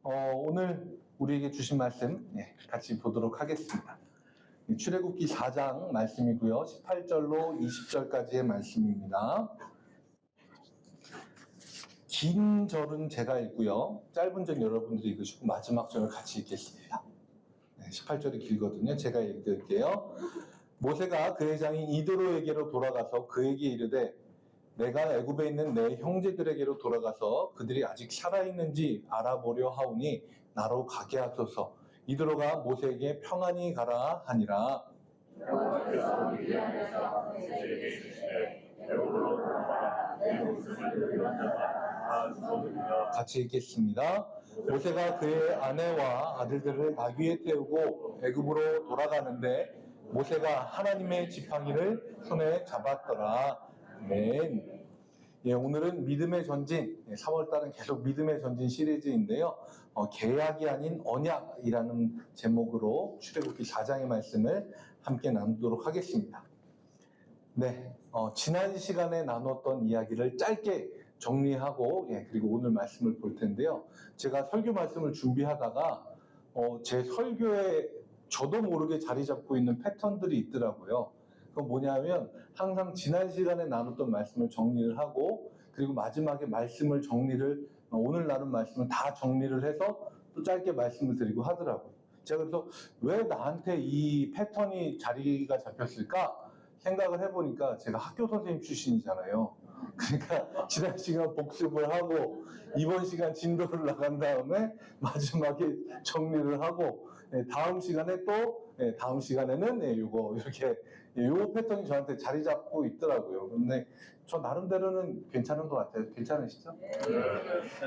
오늘 우리에게 주신 말씀 같이 보도록 하겠습니다. 출애굽기 4장 말씀이고요. 18절로 20절까지의 말씀입니다. 긴 절은 제가 읽고요. 짧은 절 여러분들이 읽으시고 마지막 절을 같이 읽겠습니다. 18절이 길거든요. 제가 읽을게요. 모세가 그의 장인 이드로에게로 돌아가서 그에게 이르되 내가 애굽에 있는 내 형제들에게로 돌아가서 그들이 아직 살아있는지 알아보려 하오니 나로 가게 하소서. 이드로가 모세에게 평안히 가라 하니라. 여호와께서 미디안에서 모세에게 이르시되 애굽으로 돌아가라. 내 목숨을 잃은 자가 다 죽어들리라. 같이 읽겠습니다. 모세가 그의 아내와 아들들을 나귀에 태우고 애굽으로 돌아가는데 모세가 하나님의 지팡이를 손에 잡았더라. 아멘. 오늘은 믿음의 전진, 3월달은 계속 믿음의 전진 시리즈인데요. 계약이 아닌 언약이라는 제목으로 출애굽기 4장의 말씀을 함께 나누도록 하겠습니다. 지난 시간에 나눴던 이야기를 짧게 정리하고 그리고 오늘 말씀을 볼 텐데요. 제가 설교 말씀을 준비하다가 제 설교에 저도 모르게 자리 잡고 있는 패턴들이 있더라고요. 그건 뭐냐면 항상 지난 시간에 나눴던 말씀을 정리를 하고 그리고 마지막에 말씀을 정리를 오늘 나눈 말씀을 다 정리를 해서 또 짧게 말씀을 드리고 하더라고요. 제가 그래서 왜 나한테 이 패턴이 자리가 잡혔을까 생각을 해보니까 제가 학교 선생님 출신이잖아요. 그러니까 지난 시간 복습을 하고 이번 시간 진도를 나간 다음에 마지막에 정리를 하고 다음 시간에 또 다음 시간에는 요거 이렇게 요 패턴이 저한테 자리 잡고 있더라고요. 근데 저 나름대로는 괜찮은 것 같아요. 괜찮으시죠?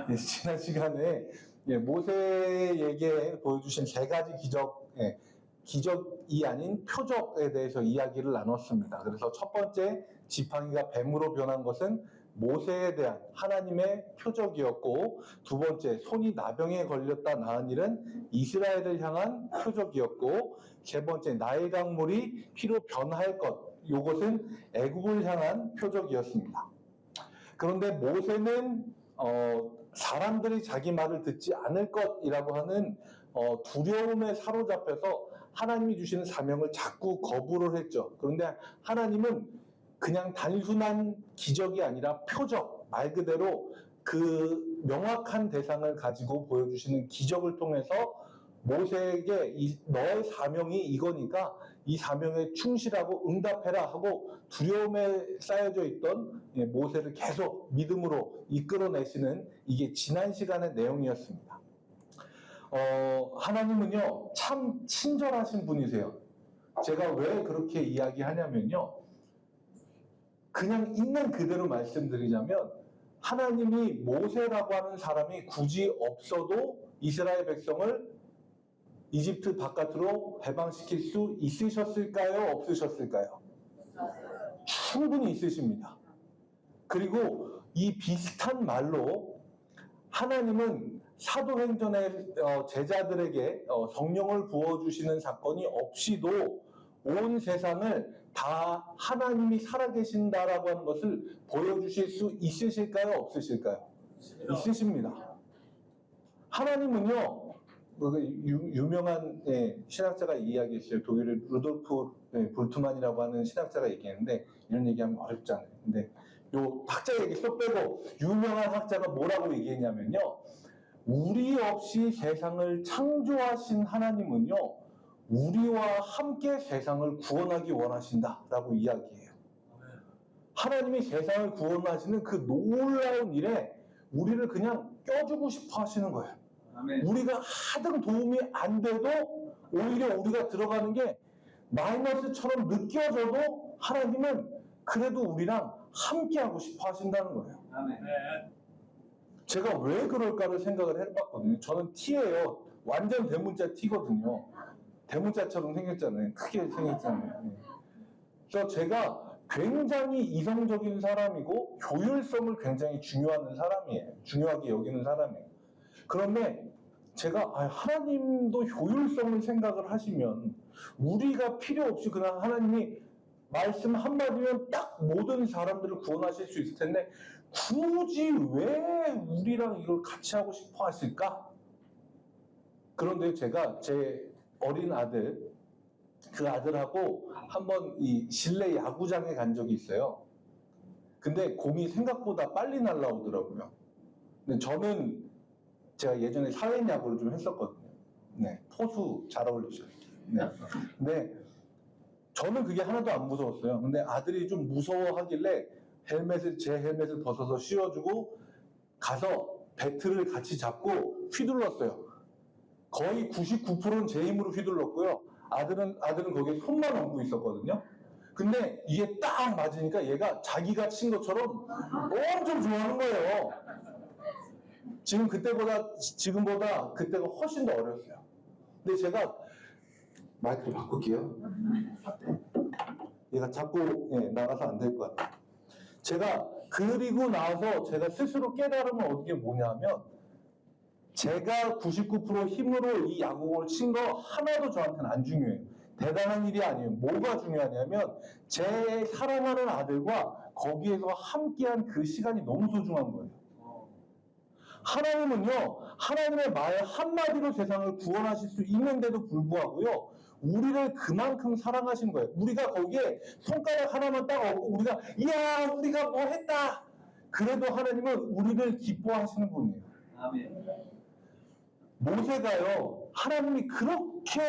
네. 지난 시간에 모세에게 보여주신 세 가지 기적이 아닌 표적에 대해서 이야기를 나눴습니다. 그래서 첫 번째 지팡이가 뱀으로 변한 것은 모세에 대한 하나님의 표적이었고, 두 번째 손이 나병에 걸렸다 나은 일은 이스라엘을 향한 표적이었고, 세 번째 나일 강물이 피로 변할 것, 이것은 애굽을 향한 표적이었습니다. 그런데 모세는 사람들이 자기 말을 듣지 않을 것이라고 하는 두려움에 사로잡혀서 하나님이 주시는 사명을 자꾸 거부를 했죠. 그런데 하나님은 그냥 단순한 기적이 아니라 표적, 말 그대로 그 명확한 대상을 가지고 보여주시는 기적을 통해서 모세에게 너의 사명이 이거니까 이 사명에 충실하고 응답해라 하고 두려움에 쌓여져 있던 모세를 계속 믿음으로 이끌어내시는 이게 지난 시간의 내용이었습니다. 하나님은요 참 친절하신 분이세요. 제가 왜 그렇게 이야기하냐면요, 그냥 있는 그대로 말씀드리자면 하나님이 모세라고 하는 사람이 굳이 없어도 이스라엘 백성을 이집트 바깥으로 해방시킬 수 있으셨을까요? 없으셨을까요? 충분히 있으십니다. 그리고 이 비슷한 말로 하나님은 사도행전의 제자들에게 성령을 부어주시는 사건이 없이도 온 세상을 다 하나님이 살아계신다라고 하는 것을 보여주실 수 있으실까요? 없으실까요? 있으십니다. 하나님은요, 유명한 신학자가 이야기했어요. 독일의 루돌프 볼트만이라고 하는 신학자가 얘기했는데 이런 얘기하면 어렵잖아요. 근데 요 학자 얘기 쏙 빼고 유명한 학자가 뭐라고 얘기했냐면요, 우리 없이 세상을 창조하신 하나님은요 우리와 함께 세상을 구원하기 원하신다라고 이야기해요. 하나님이 세상을 구원하시는 그 놀라운 일에 우리를 그냥 껴주고 싶어 하시는 거예요. 우리가 하등 도움이 안 돼도 오히려 우리가 들어가는 게 마이너스처럼 느껴져도 하나님은 그래도 우리랑 함께 하고 싶어 하신다는 거예요. 제가 왜 그럴까를 생각을 해봤거든요. 저는 T예요. 완전 대문자 T거든요. 대문자처럼 생겼잖아요. 크게 생겼잖아요. 그래서 제가 굉장히 이성적인 사람이고 효율성을 굉장히 중요하는 사람이에요. 중요하게 여기는 사람이에요. 그런데 제가 하나님도 효율성을 생각을 하시면 우리가 필요 없이 그냥 하나님이 말씀 한마디면 딱 모든 사람들을 구원하실 수 있을 텐데 굳이 왜 우리랑 이걸 같이 하고 싶어 하실까? 그런데 제가 제 어린 아들, 그 아들하고 한번 이 실내 야구장에 간 적이 있어요. 근데 공이 생각보다 빨리 날아오더라고요. 근데 저는 제가 예전에 사회인 야구를 좀 했었거든요. 네, 포수 잘 어울리셔요. 네. 근데 저는 그게 하나도 안 무서웠어요. 근데 아들이 좀 무서워하길래 제 헬멧을 벗어서 씌워주고 가서 배트를 같이 잡고 휘둘렀어요. 거의 99%는 제 힘으로 휘둘렀고요. 아들은 거기에 손만 얹고 있었거든요. 근데 이게 딱 맞으니까 얘가 자기가 친 것처럼 엄청 좋아하는 거예요. 지금보다 그때가 훨씬 더 어렸어요. 근데 제가 마이크를 바꿀게요. 얘가 자꾸 나가서 안 될 것 같아요. 제가 그리고 나서 제가 스스로 깨달으면 어떻게 뭐냐면 제가 99% 힘으로 이 야구공을 친 거 하나도 저한테는 안 중요해요. 대단한 일이 아니에요. 뭐가 중요하냐면 제 사랑하는 아들과 거기에서 함께한 그 시간이 너무 소중한 거예요. 하나님은요, 하나님의 말 한마디로 세상을 구원하실 수 있는데도 불구하고요, 우리를 그만큼 사랑하신 거예요. 우리가 거기에 손가락 하나만 딱 얹고 우리가 뭐 했다. 그래도 하나님은 우리를 기뻐하시는 분이에요. 아멘. 모세가요, 하나님이 그렇게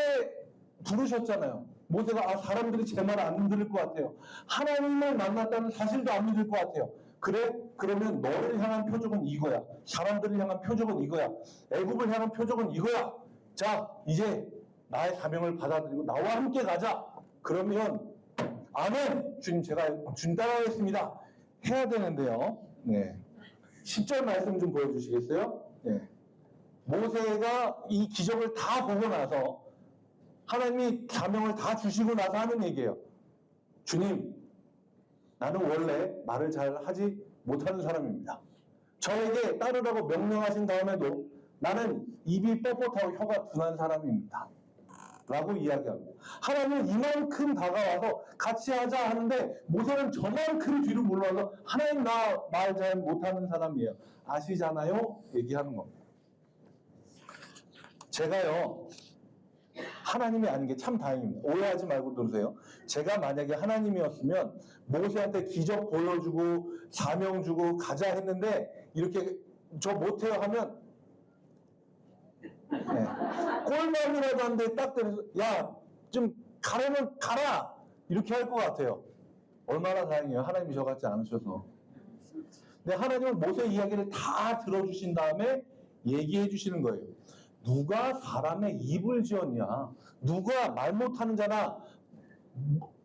부르셨잖아요. 모세가 사람들이 제 말 안 들을 것 같아요. 하나님을 만났다는 사실도 안 믿을 것 같아요. 그래? 그러면 너를 향한 표적은 이거야. 사람들을 향한 표적은 이거야. 애굽을 향한 표적은 이거야. 자, 이제 나의 사명을 받아들이고 나와 함께 가자. 그러면 아멘. 주님, 제가 주님 따라하겠습니다. 해야 되는데요. 네. 10절 말씀 좀 보여주시겠어요? 네. 모세가 이 기적을 다 보고 나서 하나님이 사명을 다 주시고 나서 하는 얘기예요. 주님, 나는 원래 말을 잘 하지 못하는 사람입니다. 저에게 따르라고 명령하신 다음에도 나는 입이 뻣뻣하고 혀가 둔한 사람입니다. 라고 이야기합니다. 하나님은 이만큼 다가와서 같이 하자 하는데 모세는 저만큼 뒤로 물러와서 하나님 나 말 잘 못하는 사람이에요. 아시잖아요? 얘기하는 겁니다. 제가요, 하나님이 아닌 게 참 다행입니다. 오해하지 말고 들으세요. 제가 만약에 하나님이었으면 모세한테 기적 보여주고 사명 주고 가자 했는데 이렇게 저 못해요 하면 꼴망이라도 한데 딱 때려서 좀 가라면 가라 이렇게 할 것 같아요. 얼마나 다행이에요. 하나님이 저 같지 않으셔서. 근데 하나님은 모세 이야기를 다 들어주신 다음에 얘기해 주시는 거예요. 누가 사람의 입을 지었냐? 누가 말 못하는 자나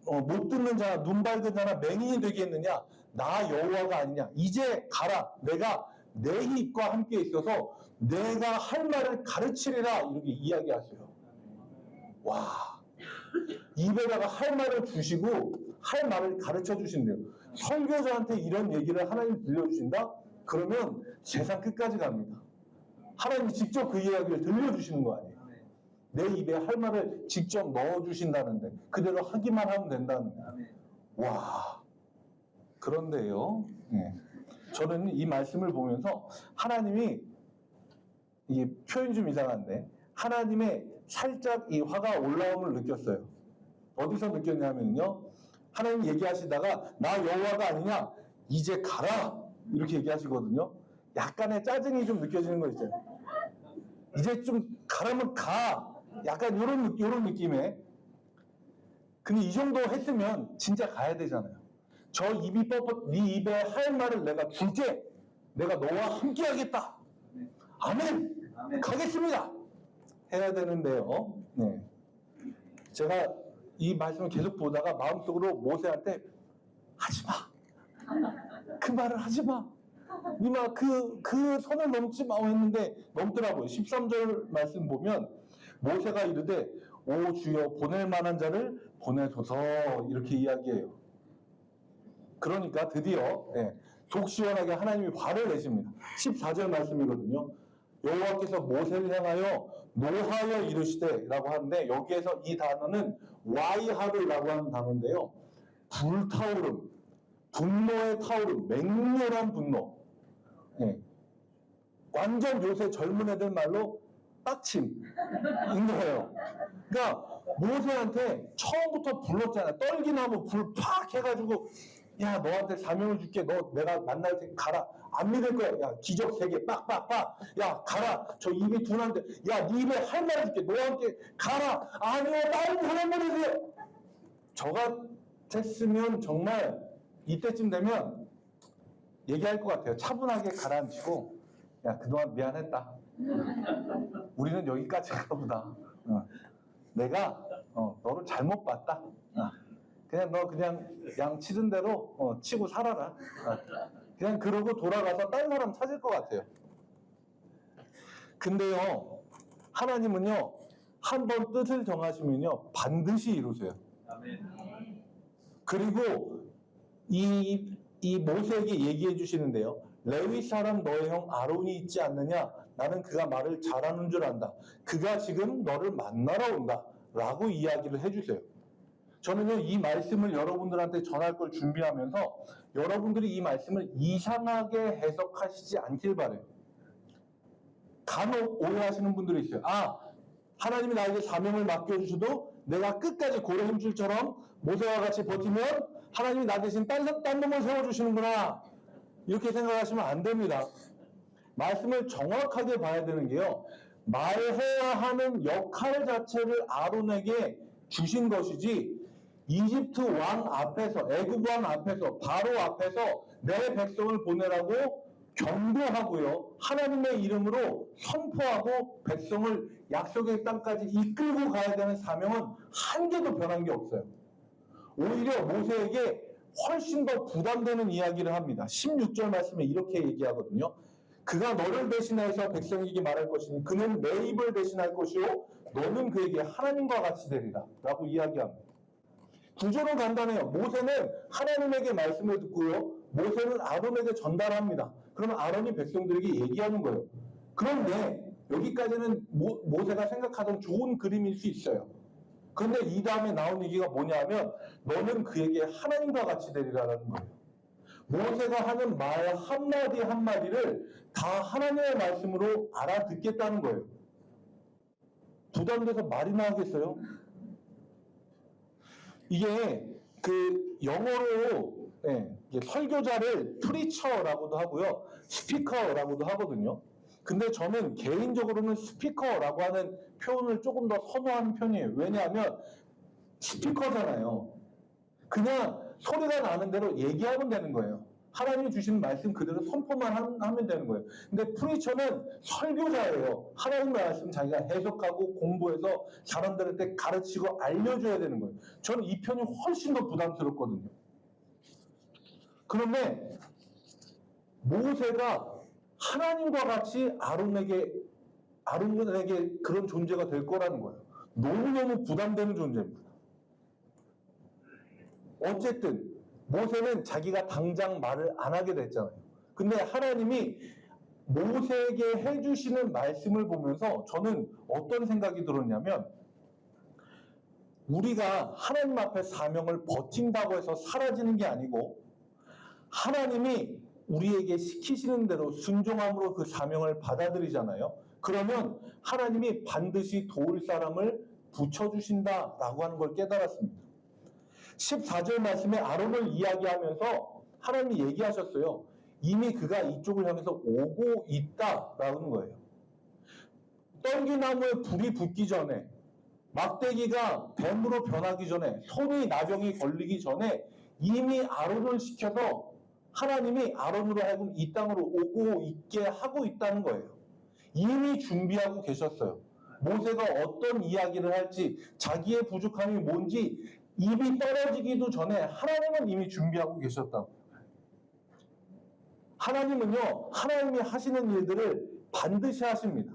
못 듣는 자나 눈 밝은 자나 맹인이 되겠느냐? 나 여호와가 아니냐? 이제 가라. 내가 내 입과 함께 있어서 내가 할 말을 가르치리라 이렇게 이야기하세요. 와, 입에다가 할 말을 주시고 할 말을 가르쳐 주신대요. 설교자한테 이런 얘기를 하나님 들려주신다? 그러면 세상 끝까지 갑니다. 하나님이 직접 그 이야기를 들려주시는 거 아니에요. 내 입에 할 말을 직접 넣어주신다는데 그대로 하기만 하면 된다는데. 와, 그런데요, 저는 이 말씀을 보면서 하나님이, 이게 표현이 좀 이상한데 하나님의 살짝 이 화가 올라옴을 느꼈어요. 어디서 느꼈냐면요, 하나님 얘기하시다가 나 여호와가 아니냐 이제 가라 이렇게 얘기하시거든요. 약간의 짜증이 좀 느껴지는 거 있잖아요. 이제 좀 가라면 가. 약간 요런 느낌에. 근데 이 정도 했으면 진짜 가야 되잖아요. 저 입이 뻣뻣, 네 입에 할 말을 내가 줄게. 내가 너와 함께 하겠다. 아멘. 아멘. 가겠습니다. 해야 되는데요. 네. 제가 이 말씀을 계속 보다가 마음속으로 모세한테 하지 마. 그 말을 하지 마. 니마 그 선을 넘지 마 했는데 넘더라고요. 13절 말씀 보면 모세가 이르되 오 주여 보낼 만한 자를 보내소서 이렇게 이야기해요. 그러니까 드디어 속 시원하게 하나님이 화를 내십니다. 14절 말씀이거든요. 여호와께서 모세를 향하여 노하여 이르시되 라고 하는데 여기에서 이 단어는 와이하르라고 하는 단어인데요. 불타오름, 분노의 타오름, 맹렬한 분노. 완전 요새 젊은 애들 말로 빡침인 거예요. 그러니까 모세한테 처음부터 불렀잖아요. 떨기나무 불 팍 해가지고 야 너한테 사명을 줄게. 너 내가 만날 때 가라. 안 믿을 거야. 야 기적 3개 빡빡빡. 야 가라. 저 입이 둔한데 야 네 입에 할 말 줄게. 너한테 가라. 아니요 다른 사람 보내세요. 저 같았으면 정말 이때쯤 되면 얘기할 것 같아요. 차분하게 가라앉히고 야 그동안 미안했다. 우리는 여기까지인가 보다. 내가 너를 잘못 봤다. 그냥 너 그냥 양 치던 대로 치고 살아라. 그냥 그러고 돌아가서 다른 사람 찾을 것 같아요. 근데요 하나님은요 한 번 뜻을 정하시면요 반드시 이루세요. 그리고 이 모세에게 얘기해 주시는데요. 레위 사람 너의 형 아론이 있지 않느냐? 나는 그가 말을 잘하는 줄 안다. 그가 지금 너를 만나러 온다. 라고 이야기를 해주세요. 저는요, 이 말씀을 여러분들한테 전할 걸 준비하면서 여러분들이 이 말씀을 이상하게 해석하시지 않길 바라요. 간혹 오해하시는 분들이 있어요. 아, 하나님이 나에게 사명을 맡겨주셔도 내가 끝까지 고래 힘줄처럼 모세와 같이 버티면 하나님이 나 대신 딴 놈을 세워주시는구나. 이렇게 생각하시면 안 됩니다. 말씀을 정확하게 봐야 되는 게요. 말해야 하는 역할 자체를 아론에게 주신 것이지 이집트 왕 앞에서 애굽 왕 앞에서 바로 앞에서 내 백성을 보내라고 경고하고요. 하나님의 이름으로 선포하고 백성을 약속의 땅까지 이끌고 가야 되는 사명은 한 개도 변한 게 없어요. 오히려 모세에게 훨씬 더 부담되는 이야기를 합니다. 16절 말씀에 이렇게 얘기하거든요. 그가 너를 대신해서 백성에게 말할 것이니 그는 내 입을 대신할 것이요 너는 그에게 하나님과 같이 되리라 라고 이야기합니다. 구조는 간단해요. 모세는 하나님에게 말씀을 듣고요. 모세는 아론에게 전달합니다. 그러면 아론이 백성들에게 얘기하는 거예요. 그런데 여기까지는 모세가 생각하던 좋은 그림일 수 있어요. 그런데 이 다음에 나온 얘기가 뭐냐면 너는 그에게 하나님과 같이 되리라는 거예요. 모세가 하는 말 한마디 한마디를 다 하나님의 말씀으로 알아듣겠다는 거예요. 부담돼서 말이나 하겠어요? 이게 그 영어로 설교자를 프리처라고도 하고요. 스피커라고도 하거든요. 근데 저는 개인적으로는 스피커라고 하는 표현을 조금 더 선호하는 편이에요. 왜냐하면 스피커잖아요. 그냥 소리가 나는 대로 얘기하면 되는 거예요. 하나님이 주시는 말씀 그대로 선포만 하면 되는 거예요. 근데 프리처는 설교자예요. 하나님의 말씀 자기가 해석하고 공부해서 사람들한테 가르치고 알려줘야 되는 거예요. 저는 이 편이 훨씬 더 부담스럽거든요. 그런데 모세가 하나님과 같이 아론에게 그런 존재가 될 거라는 거예요. 너무너무 부담되는 존재입니다. 어쨌든 모세는 자기가 당장 말을 안 하게 됐잖아요. 근데 하나님이 모세에게 해주시는 말씀을 보면서 저는 어떤 생각이 들었냐면 우리가 하나님 앞에 사명을 버틴다고 해서 사라지는 게 아니고 하나님이 우리에게 시키시는 대로 순종함으로 그 사명을 받아들이잖아요. 그러면 하나님이 반드시 도울 사람을 붙여주신다라고 하는 걸 깨달았습니다. 14절 말씀에 아론을 이야기하면서 하나님이 얘기하셨어요. 이미 그가 이쪽을 향해서 오고 있다라는 거예요. 떨기나무에 불이 붙기 전에 막대기가 뱀으로 변하기 전에 손이 나병이 걸리기 전에 이미 아론을 시켜서 하나님이 아론으로 하여금 이 땅으로 오고 있게 하고 있다는 거예요. 이미 준비하고 계셨어요. 모세가 어떤 이야기를 할지 자기의 부족함이 뭔지 입이 떨어지기도 전에 하나님은 이미 준비하고 계셨다고. 하나님은요, 하나님이 하시는 일들을 반드시 하십니다.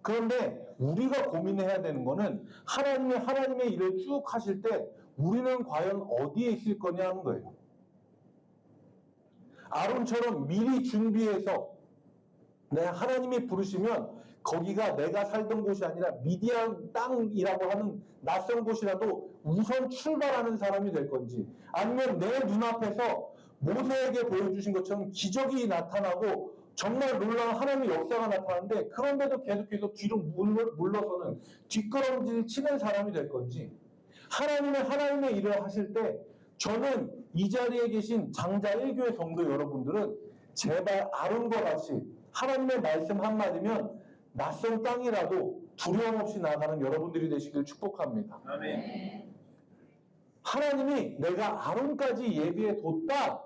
그런데 우리가 고민해야 되는 거는 하나님이 하나님의 일을 쭉 하실 때 우리는 과연 어디에 있을 거냐 하는 거예요. 아론처럼 미리 준비해서 하나님이 부르시면 거기가 내가 살던 곳이 아니라 미디안 땅이라고 하는 낯선 곳이라도 우선 출발하는 사람이 될 건지 아니면 내 눈앞에서 모세에게 보여주신 것처럼 기적이 나타나고 정말 놀라운 하나님의 역사가 나타나는데 그런데도 계속해서 뒤로 물러서는 뒷걸음질 치는 사람이 될 건지 하나님의 일을 하실 때 저는 이 자리에 계신 장자 1교회 성도 여러분들은 제발 아론과 같이 하나님의 말씀 한마디면 낯선 땅이라도 두려움 없이 나아가는 여러분들이 되시길 축복합니다. 아멘. 하나님이 내가 아론까지 예비해 뒀다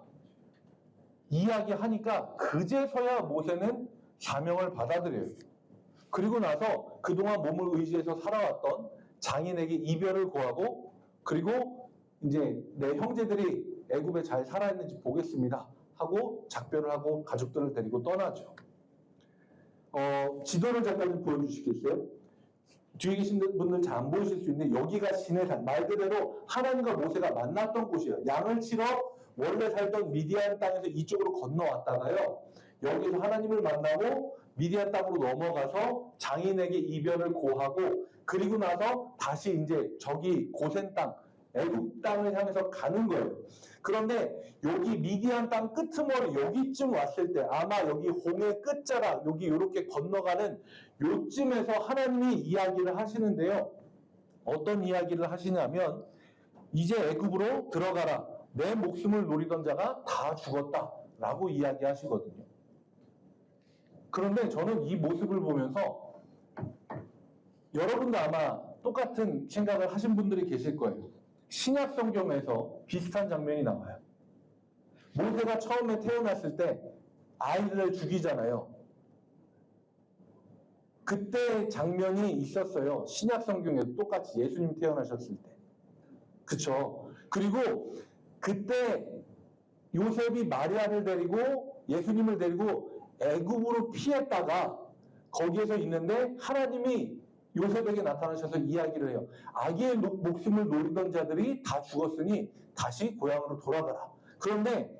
이야기하니까 그제서야 모세는 사명을 받아들여요. 그리고 나서 그동안 몸을 의지해서 살아왔던 장인에게 이별을 고하고 그리고 이제 내 형제들이 애굽에 잘 살아있는지 보겠습니다 하고 작별을 하고 가족들을 데리고 떠나죠. 지도를 잠깐 보여주시겠어요? 뒤에 계신 분들 잘 안 보이실 수 있는데 여기가 시내산, 말 그대로 하나님과 모세가 만났던 곳이에요. 양을 치러 원래 살던 미디안 땅에서 이쪽으로 건너왔다가요. 여기서 하나님을 만나고 미디안 땅으로 넘어가서 장인에게 이별을 고하고 그리고 나서 다시 이제 저기 고센 땅, 애굽 땅을 향해서 가는 거예요. 그런데 여기 미디안 땅 끄트머리 여기쯤 왔을 때 아마 여기 홍해 끝자락 여기 이렇게 건너가는 요쯤에서 하나님이 이야기를 하시는데요. 어떤 이야기를 하시냐면 이제 애굽으로 들어가라. 내 목숨을 노리던 자가 다 죽었다 라고 이야기하시거든요. 그런데 저는 이 모습을 보면서 여러분도 아마 똑같은 생각을 하신 분들이 계실 거예요. 신약 성경에서 비슷한 장면이 나와요. 모세가 처음에 태어났을 때 아이들을 죽이잖아요. 그때 장면이 있었어요. 신약 성경에도 똑같이 예수님 태어나셨을 때. 그쵸? 그리고 그때 요셉이 마리아를 데리고 예수님을 데리고 애굽으로 피했다가 거기에서 있는데 하나님이 요셉에게 나타나셔서 이야기를 해요. 아기의 목숨을 노리던 자들이 다 죽었으니 다시 고향으로 돌아가라. 그런데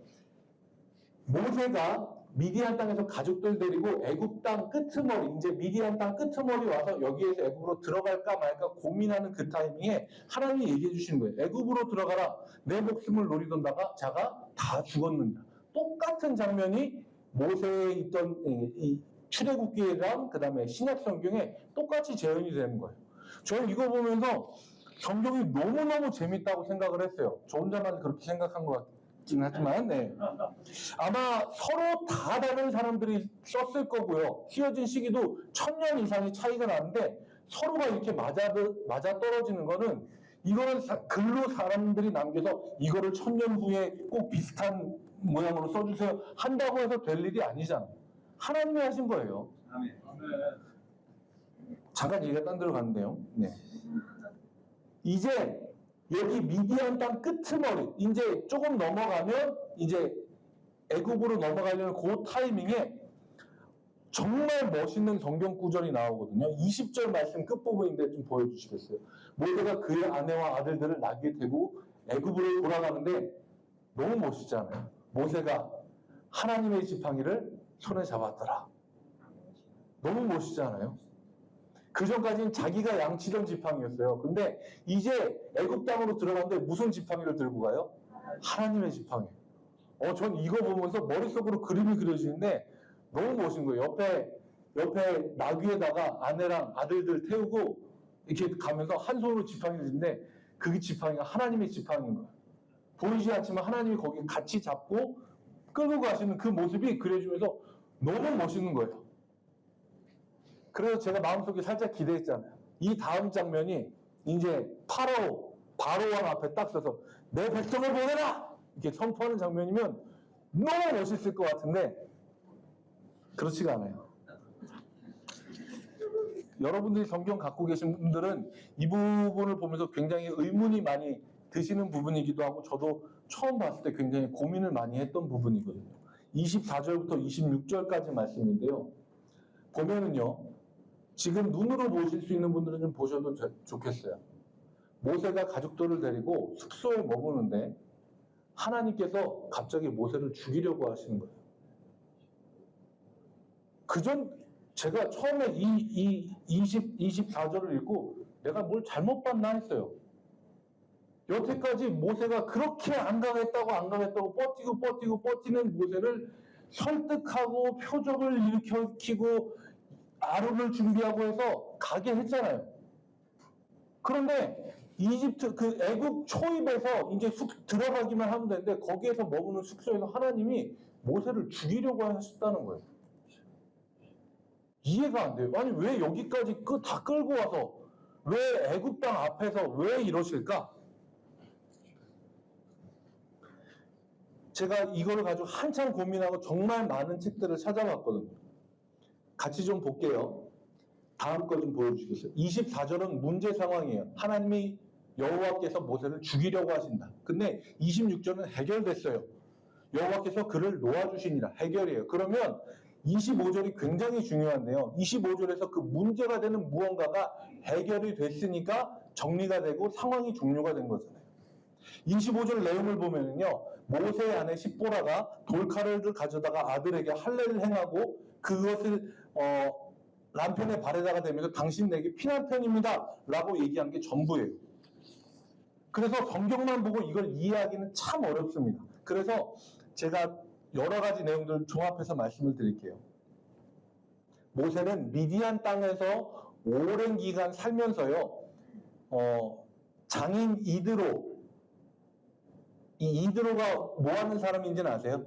모세가 미디안 땅에서 가족들 데리고 애굽 땅 끄트머리, 이제 미디안 땅 끄트머리 와서 여기에서 애굽으로 들어갈까 말까 고민하는 그 타이밍에 하나님이 얘기해 주시는 거예요. 애굽으로 들어가라. 내 목숨을 노리던 자가 다 죽었느냐. 똑같은 장면이 모세에 있던 이 출애굽기랑 그 다음에 신약 성경에 똑같이 재현이 되는 거예요. 저는 이거 보면서 성경이 너무너무 재밌다고 생각을 했어요. 저 혼자만 그렇게 생각한 것 같긴 하지만 네. 아마 서로 다 다른 사람들이 썼을 거고요. 휘어진 시기도 1000년 이상의 차이가 나는데 서로가 이렇게 맞아 떨어지는 거는 이거는 글로 사람들이 남겨서 이거를 1000년 후에 꼭 비슷한 모양으로 써주세요 한다고 해서 될 일이 아니잖아요. 하나님이 하신 거예요. 아멘. 잠깐 얘기가 딴 데로 갔는데요. 네. 이제 여기 미디안 땅 끄트머리 이제 조금 넘어가면 이제 애굽으로 넘어가려는 그 타이밍에 정말 멋있는 성경 구절이 나오거든요. 20절 말씀 끝부분인데 좀 보여주시겠어요? 모세가 그의 아내와 아들들을 나귀에 태고 애굽으로 돌아가는데 너무 멋있잖아요. 모세가 하나님의 지팡이를 손에 잡았더라. 너무 멋있잖아요. 그 전까지는 자기가 양치던 지팡이였어요. 근데 이제 애굽 땅으로 들어가는데 무슨 지팡이를 들고 가요? 하나님의 지팡이. 전 이거 보면서 머릿속으로 그림이 그려지는데 너무 멋진 거예요. 옆에 나귀에다가 아내랑 아들들 태우고 이렇게 가면서 한 손으로 지팡이를 드는데 그 지팡이가 하나님의 지팡이인 거예요. 보이지 않지만 하나님이 거기 같이 잡고 끌고 가시는 그 모습이 그려지면서 너무 멋있는 거예요. 그래서 제가 마음속에 살짝 기대했잖아요. 이 다음 장면이 이제 바로왕 앞에 딱 서서 내 백성을 보내라! 이렇게 선포하는 장면이면 너무 멋있을 것 같은데 그렇지가 않아요. 여러분들이 성경 갖고 계신 분들은 이 부분을 보면서 굉장히 의문이 많이 드시는 부분이기도 하고 저도 처음 봤을 때 굉장히 고민을 많이 했던 부분이거든요. 24절부터 26절까지 말씀인데요. 보면은요. 지금 눈으로 보실 수 있는 분들은 좀 보셔도 좋겠어요. 모세가 가족들을 데리고 숙소에 머무는데 하나님께서 갑자기 모세를 죽이려고 하시는 거예요. 제가 처음에 이 24절을 읽고 내가 뭘 잘못 봤나 했어요. 여태까지 모세가 그렇게 안 강했다고 버티는 모세를 설득하고 표적을 일으키고 아론을 준비하고 해서 가게 했잖아요. 그런데 이집트 그 애굽 초입에서 이제 들어가기만 하면 되는데 거기에서 머무는 숙소에서 하나님이 모세를 죽이려고 하셨다는 거예요. 이해가 안 돼요. 아니 왜 여기까지 다 끌고 와서 왜 애굽 땅 앞에서 왜 이러실까? 제가 이거를 가지고 한참 고민하고 정말 많은 책들을 찾아봤거든요. 같이 좀 볼게요. 다음 거 좀 보여주시겠어요? 24절은 문제 상황이에요. 하나님이 여호와께서 모세를 죽이려고 하신다. 근데 26절은 해결됐어요. 여호와께서 그를 놓아주시니라. 해결이에요. 그러면 25절이 굉장히 중요한데요. 25절에서 그 문제가 되는 무언가가 해결이 됐으니까 정리가 되고 상황이 종료가 된 거잖아요. 25절 내용을 보면요. 모세의 아내 십보라가 돌칼을 가져다가 아들에게 할례를 행하고 그것을 남편의 발에다가 대면서 당신 내게 피난편입니다 라고 얘기한 게 전부예요. 그래서 성경만 보고 이걸 이해하기는 참 어렵습니다. 그래서 제가 여러 가지 내용들을 종합해서 말씀을 드릴게요. 모세는 미디안 땅에서 오랜 기간 살면서요, 장인 이드로, 이 이드로가 뭐 하는 사람인지는 아세요?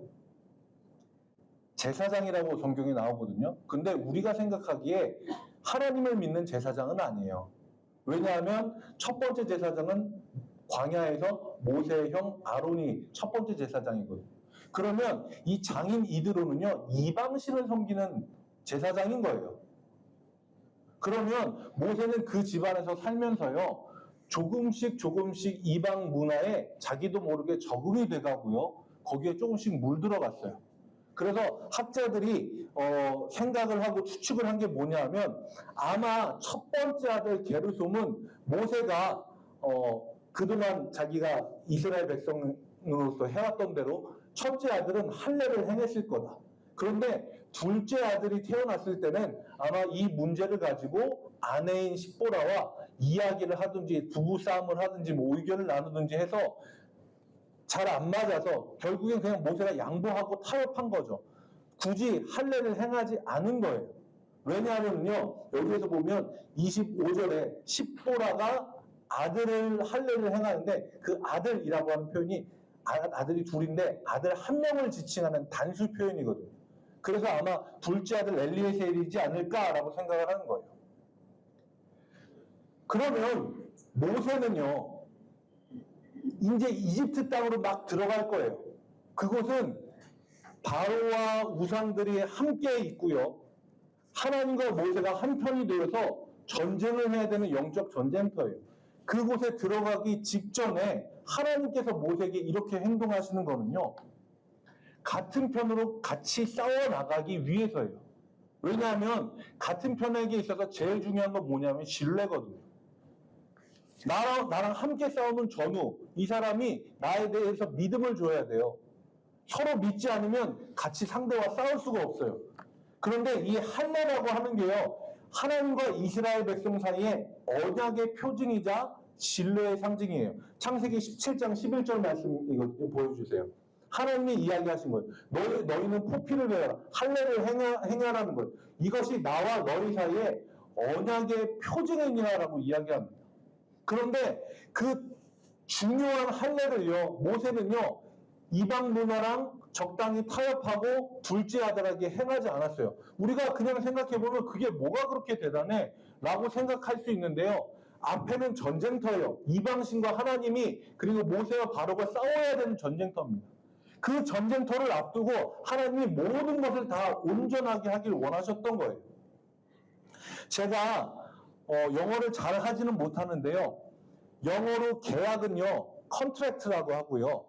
제사장이라고 성경에 나오거든요. 근데 우리가 생각하기에 하나님을 믿는 제사장은 아니에요. 왜냐하면 첫 번째 제사장은 광야에서 모세의 형 아론이 첫 번째 제사장이거든요. 그러면 이 장인 이드로는요, 이방신을 섬기는 제사장인 거예요. 그러면 모세는 그 집안에서 살면서요, 조금씩 이방 문화에 자기도 모르게 적응이 돼가고요, 거기에 조금씩 물들어갔어요. 그래서 학자들이 생각을 하고 추측을 한 게 뭐냐 하면 아마 첫 번째 아들 게르솜은 모세가 그동안 자기가 이스라엘 백성으로서 해왔던 대로 첫째 아들은 할례를 행했을 거다. 그런데 둘째 아들이 태어났을 때는 아마 이 문제를 가지고 아내인 십보라와 이야기를 하든지 부부싸움을 하든지 뭐 의견을 나누든지 해서 잘 안 맞아서 결국엔 그냥 모세가 양보하고 타협한 거죠. 굳이 할례를 행하지 않은 거예요. 왜냐하면요, 여기에서 보면 25절에 십보라가 아들을 할례를 행하는데 그 아들이라고 하는 표현이 아들이 둘인데 아들 한 명을 지칭하는 단수 표현이거든요. 그래서 아마 둘째 아들 엘리에셀이지 않을까라고 생각을 하는 거예요. 그러면 모세는요, 이제 이집트 땅으로 막 들어갈 거예요. 그곳은 바로와 우상들이 함께 있고요. 하나님과 모세가 한편이 되어서 전쟁을 해야 되는 영적 전쟁터예요. 그곳에 들어가기 직전에 하나님께서 모세에게 이렇게 행동하시는 거는요, 같은 편으로 같이 싸워나가기 위해서예요. 왜냐하면 같은 편에게 있어서 제일 중요한 건 뭐냐면 신뢰거든요. 나랑 함께 싸우는 전우, 이 사람이 나에 대해서 믿음을 줘야 돼요. 서로 믿지 않으면 같이 상대와 싸울 수가 없어요. 그런데 이 할례라고 하는 게요, 하나님과 이스라엘 백성 사이에 언약의 표징이자 신뢰의 상징이에요. 창세기 17장 11절 말씀 이거 보여주세요. 하나님이 이야기하신 거예요. 너희는 포피를 베어라. 할례를 행하라는 거예요. 이것이 나와 너희 사이에 언약의 표징이라고 이야기합니다. 그런데 그 중요한 할례를요, 모세는요, 이방 문화랑 적당히 타협하고 둘째 아들에게 행하지 않았어요. 우리가 그냥 생각해보면 그게 뭐가 그렇게 대단해? 라고 생각할 수 있는데요. 앞에는 전쟁터예요. 이방신과 하나님이 그리고 모세와 바로가 싸워야 되는 전쟁터입니다. 그 전쟁터를 앞두고 하나님이 모든 것을 다 온전하게 하길 원하셨던 거예요. 제가 영어를 잘 하지는 못하는데요. 영어로 계약은요, 컨트랙트라고 하고요.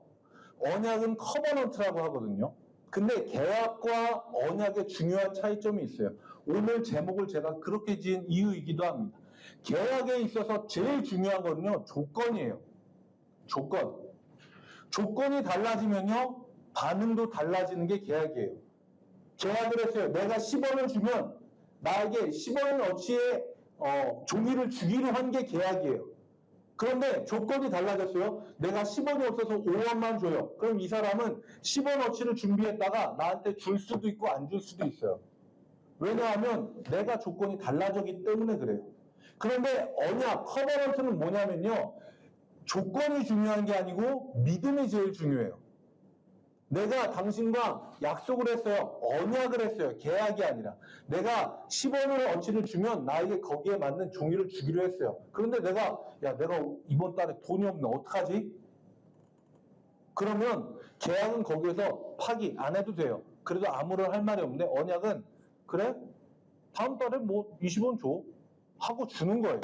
언약은 커버넌트라고 하거든요. 근데 계약과 언약의 중요한 차이점이 있어요. 오늘 제목을 제가 그렇게 지은 이유이기도 합니다. 계약에 있어서 제일 중요한 거는요, 조건이에요. 조건. 조건이 달라지면요, 반응도 달라지는 게 계약이에요. 계약을 했어요. 내가 10원을 주면 나에게 10원 어치의 종이를 주기로 한 게 계약이에요. 그런데 조건이 달라졌어요. 내가 10원이 없어서 5원만 줘요. 그럼 이 사람은 10원어치를 준비했다가 나한테 줄 수도 있고 안 줄 수도 있어요. 왜냐하면 내가 조건이 달라졌기 때문에 그래요. 그런데 언약, 커버넌트는 뭐냐면요. 조건이 중요한 게 아니고 믿음이 제일 중요해요. 내가 당신과 약속을 했어요. 언약을 했어요. 계약이 아니라. 내가 10원으로 어치를 주면 나에게 거기에 맞는 종이를 주기로 했어요. 그런데 내가 이번 달에 돈이 없네. 어떡하지? 그러면 계약은 거기에서 파기 안 해도 돼요. 그래도 아무런 할 말이 없는데 언약은 그래? 다음 달에 뭐 20원 줘. 하고 주는 거예요.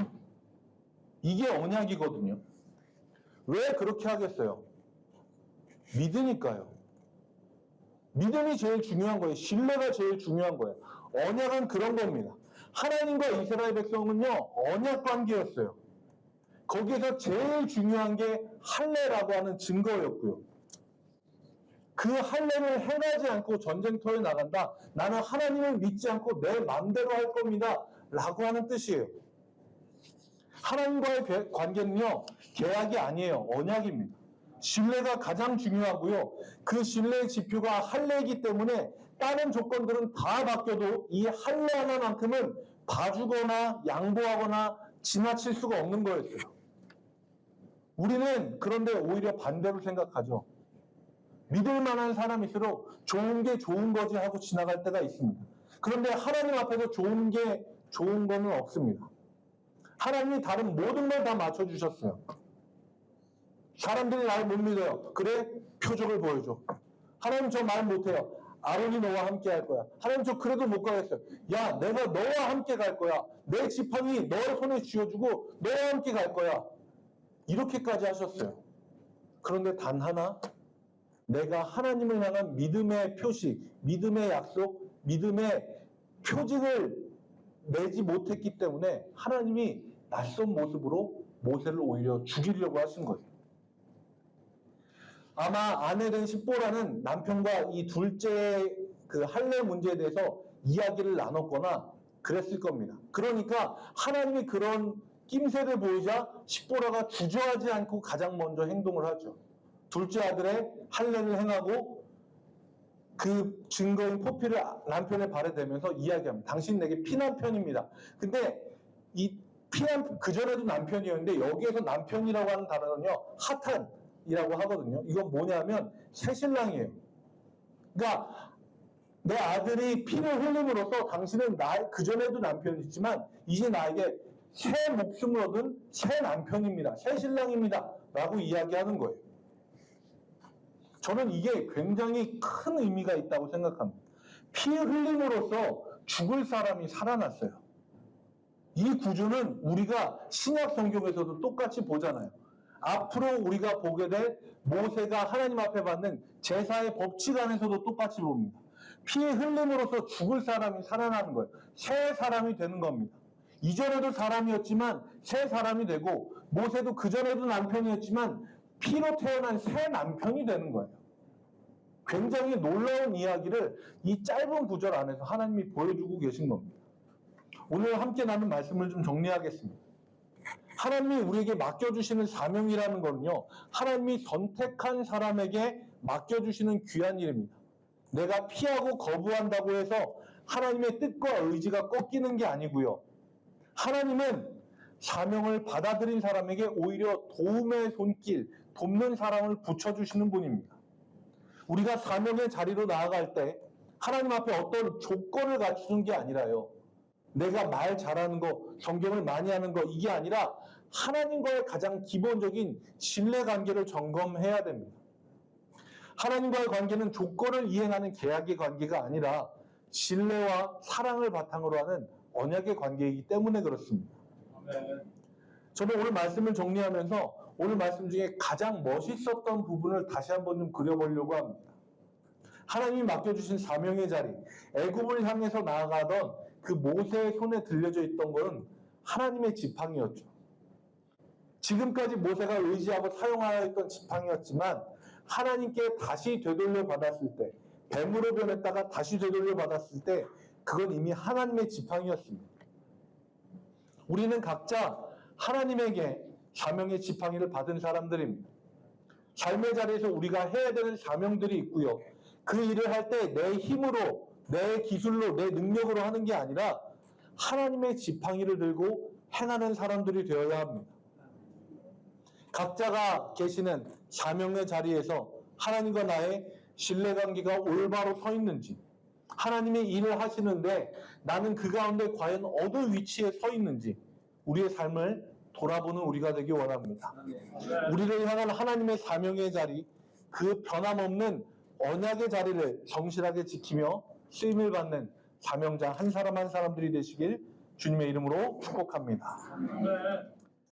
이게 언약이거든요. 왜 그렇게 하겠어요? 믿으니까요. 믿음이 제일 중요한 거예요. 신뢰가 제일 중요한 거예요. 언약은 그런 겁니다. 하나님과 이스라엘 백성은요, 언약 관계였어요. 거기에서 제일 중요한 게 할례라고 하는 증거였고요. 그 할례를 행하지 않고 전쟁터에 나간다. 나는 하나님을 믿지 않고 내 마음대로 할 겁니다. 라고 하는 뜻이에요. 하나님과의 관계는요, 계약이 아니에요. 언약입니다. 신뢰가 가장 중요하고요. 그 신뢰의 지표가 할례이기 때문에 다른 조건들은 다 바뀌어도 이 할례 하나만큼은 봐주거나 양보하거나 지나칠 수가 없는 거였어요. 우리는 그런데 오히려 반대로 생각하죠. 믿을 만한 사람일수록 좋은 게 좋은 거지 하고 지나갈 때가 있습니다. 그런데 하나님 앞에서 좋은 게 좋은 거는 없습니다. 하나님이 다른 모든 걸 다 맞춰주셨어요. 사람들이 나를 못 믿어요. 그래? 표적을 보여줘. 하나님 저 말 못해요. 아론이 너와 함께 할 거야. 하나님 저 그래도 못 가겠어요. 야, 내가 너와 함께 갈 거야. 내 지팡이 너의 손에 쥐어주고 너와 함께 갈 거야. 이렇게까지 하셨어요. 그런데 단 하나, 내가 하나님을 향한 믿음의 표시, 믿음의 약속, 믿음의 표징을 내지 못했기 때문에 하나님이 낯선 모습으로 모세를 오히려 죽이려고 하신 거예요. 아마 아내된 십보라는 남편과 이 둘째 그 할례 문제에 대해서 이야기를 나눴거나 그랬을 겁니다. 그러니까 하나님이 그런 낌새를 보이자 십보라가 주저하지 않고 가장 먼저 행동을 하죠. 둘째 아들의 할례를 행하고 그 증거인 포피를 남편의 발에 대면서 이야기합니다. 당신 내게 피남편입니다. 근데 이 그전에도 남편이었는데 여기에서 남편이라고 하는 단어는요, 하탄이라고 하거든요. 이건 뭐냐면 새신랑이에요. 그러니까 내 아들이 피를 흘림으로써 당신은 그전에도 남편이지만 이제 나에게 새 목숨을 얻은 새 남편입니다. 새 신랑입니다. 라고 이야기하는 거예요. 저는 이게 굉장히 큰 의미가 있다고 생각합니다. 피 흘림으로써 죽을 사람이 살아났어요. 이 구조는 우리가 신약 성경에서도 똑같이 보잖아요. 앞으로 우리가 보게 될 모세가 하나님 앞에 받는 제사의 법칙 안에서도 똑같이 봅니다. 피의 흘림으로써 죽을 사람이 살아나는 거예요. 새 사람이 되는 겁니다. 이전에도 사람이었지만 새 사람이 되고 모세도 그전에도 남편이었지만 피로 태어난 새 남편이 되는 거예요. 굉장히 놀라운 이야기를 이 짧은 구절 안에서 하나님이 보여주고 계신 겁니다. 오늘 함께 나눈 말씀을 좀 정리하겠습니다. 하나님이 우리에게 맡겨주시는 사명이라는 거는요, 하나님이 선택한 사람에게 맡겨주시는 귀한 일입니다. 내가 피하고 거부한다고 해서 하나님의 뜻과 의지가 꺾이는 게 아니고요. 하나님은 사명을 받아들인 사람에게 오히려 도움의 손길, 돕는 사람을 붙여주시는 분입니다. 우리가 사명의 자리로 나아갈 때 하나님 앞에 어떤 조건을 갖추는 게 아니라요. 내가 말 잘하는 거, 성경을 많이 하는 거, 이게 아니라 하나님과의 가장 기본적인 신뢰관계를 점검해야 됩니다. 하나님과의 관계는 조건을 이행하는 계약의 관계가 아니라 신뢰와 사랑을 바탕으로 하는 언약의 관계이기 때문에 그렇습니다. 저는 오늘 말씀을 정리하면서 오늘 말씀 중에 가장 멋있었던 부분을 다시 한번 좀 그려보려고 합니다. 하나님이 맡겨주신 사명의 자리, 애굽을 향해서 나아가던 그 모세의 손에 들려져 있던 것은 하나님의 지팡이였죠. 지금까지 모세가 의지하고 사용하였던 지팡이였지만 하나님께 다시 되돌려 받았을 때, 뱀으로 변했다가 다시 되돌려 받았을 때 그건 이미 하나님의 지팡이였습니다. 우리는 각자 하나님에게 사명의 지팡이를 받은 사람들입니다. 삶의 자리에서 우리가 해야 되는 사명들이 있고요. 그 일을 할 때 내 힘으로, 내 기술로, 내 능력으로 하는 게 아니라 하나님의 지팡이를 들고 행하는 사람들이 되어야 합니다. 각자가 계시는 사명의 자리에서 하나님과 나의 신뢰관계가 올바로 서 있는지, 하나님의 일을 하시는데 나는 그 가운데 과연 어느 위치에 서 있는지 우리의 삶을 돌아보는 우리가 되기 원합니다. 우리를 향한 하나님의 사명의 자리, 그 변함없는 언약의 자리를 성실하게 지키며 쓰임을 받는 사명자 한 사람 한 사람들이 되시길 주님의 이름으로 축복합니다.